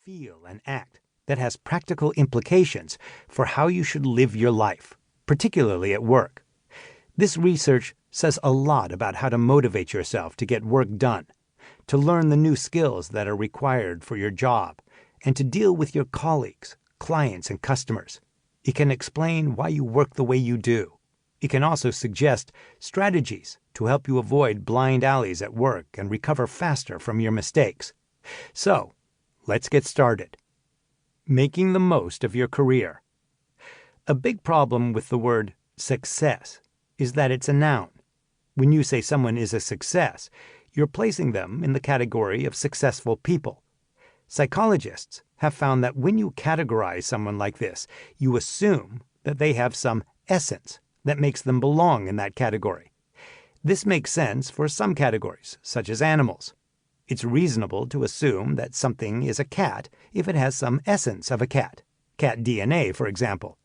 feel, and act that has practical implications for how you should live your life, particularly at work. This research says a lot about how to motivate yourself to get work done, to learn the new skills that are required for your job, and to deal with your colleagues, clients, and customers. It can explain why you work the way you do. It can also suggest strategies to help you avoid blind alleys at work and recover faster from your mistakes. So, let's get started. Making the most of your career. A big problem with the word success is that it's a noun. When you say someone is a success, you're placing them in the category of successful people. Psychologists have found that when you categorize someone like this, you assume that they have some essence that makes them belong in that category. This makes sense for some categories, such as animals. It's reasonable to assume that something is a cat if it has some essence of a cat, cat DNA, for example.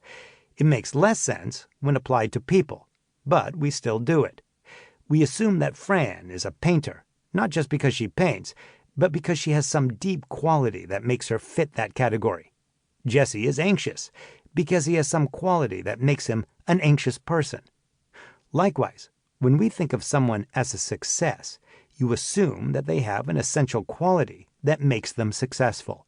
It makes less sense when applied to people, but we still do it. We assume that Fran is a painter, not just because she paints, but because she has some deep quality that makes her fit that category. Jesse is anxious because he has some quality that makes him an anxious person. Likewise, when we think of someone as a success, you assume that they have an essential quality that makes them successful.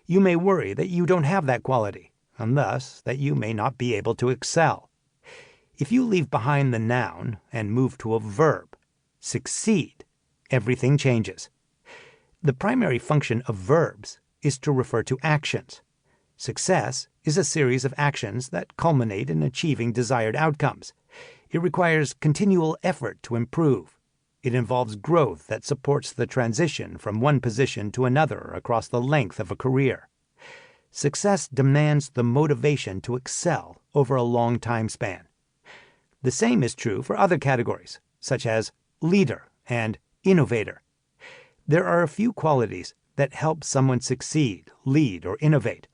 You may worry that you don't have that quality, and thus that you may not be able to excel. If you leave behind the noun and move to a verb, succeed, everything changes. The primary function of verbs is to refer to actions. Success is a series of actions that culminate in achieving desired outcomes. It requires continual effort to improve. It involves growth that supports the transition from one position to another across the length of a career. Success demands the motivation to excel over a long time span. The same is true for other categories, such as leader and innovator. There are a few qualities that help someone succeed, lead, or innovate,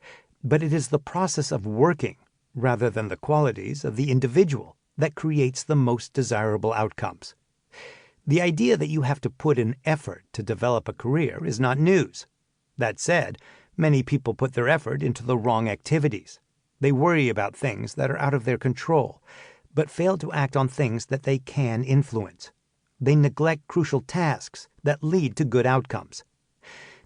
but it is the process of working, rather than the qualities of the individual, that creates the most desirable outcomes. The idea that you have to put in effort to develop a career is not news. That said, many people put their effort into the wrong activities. They worry about things that are out of their control, but fail to act on things that they can influence. They neglect crucial tasks that lead to good outcomes.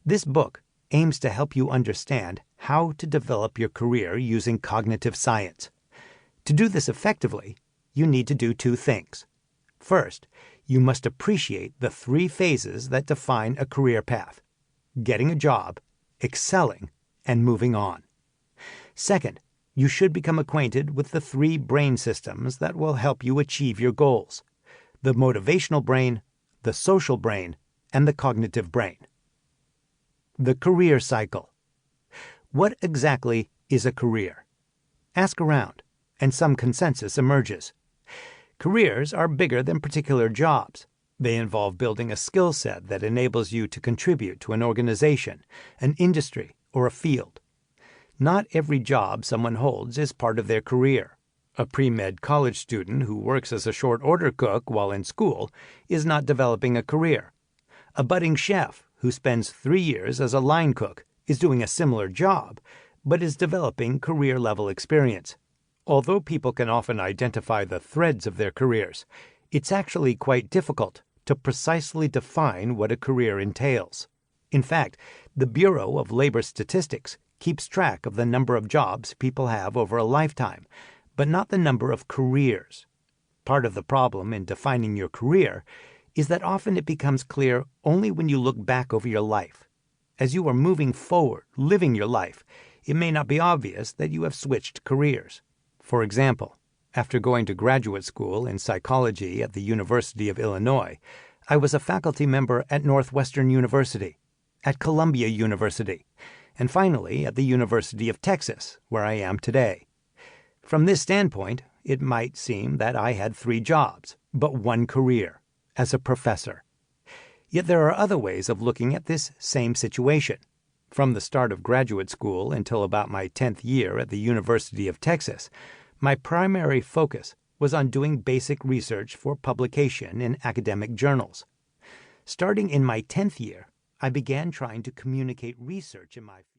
This book aims to help you understand how to develop your career using cognitive science. To do this effectively, you need to do two things. First, you must appreciate the three phases that define a career path: getting a job, excelling, and moving on. Second, you should become acquainted with the three brain systems that will help you achieve your goals: the motivational brain, the social brain, and the cognitive brain. The career cycle. What exactly is a career? Ask around, and some consensus emerges. Careers are bigger than particular jobs. They involve building a skill set that enables you to contribute to an organization, an industry, or a field. Not every job someone holds is part of their career. A pre-med college student who works as a short-order cook while in school is not developing a career. A budding chef who spends 3 years as a line cook is doing a similar job, but is developing career-level experience. Although people can often identify the threads of their careers, it's actually quite difficult to precisely define what a career entails. In fact, the Bureau of Labor Statistics keeps track of the number of jobs people have over a lifetime, but not the number of careers. Part of the problem in defining your career is that often it becomes clear only when you look back over your life. As you are moving forward, living your life, it may not be obvious that you have switched careers. For example, after going to graduate school in psychology at the University of Illinois, I was a faculty member at Northwestern University, at Columbia University, and finally at the University of Texas, where I am today. From this standpoint, it might seem that I had 3 jobs, but 1 career, as a professor. Yet there are other ways of looking at this same situation. From the start of graduate school until about my 10th year at the University of Texas, my primary focus was on doing basic research for publication in academic journals. Starting in my 10th year, I began trying to communicate research in my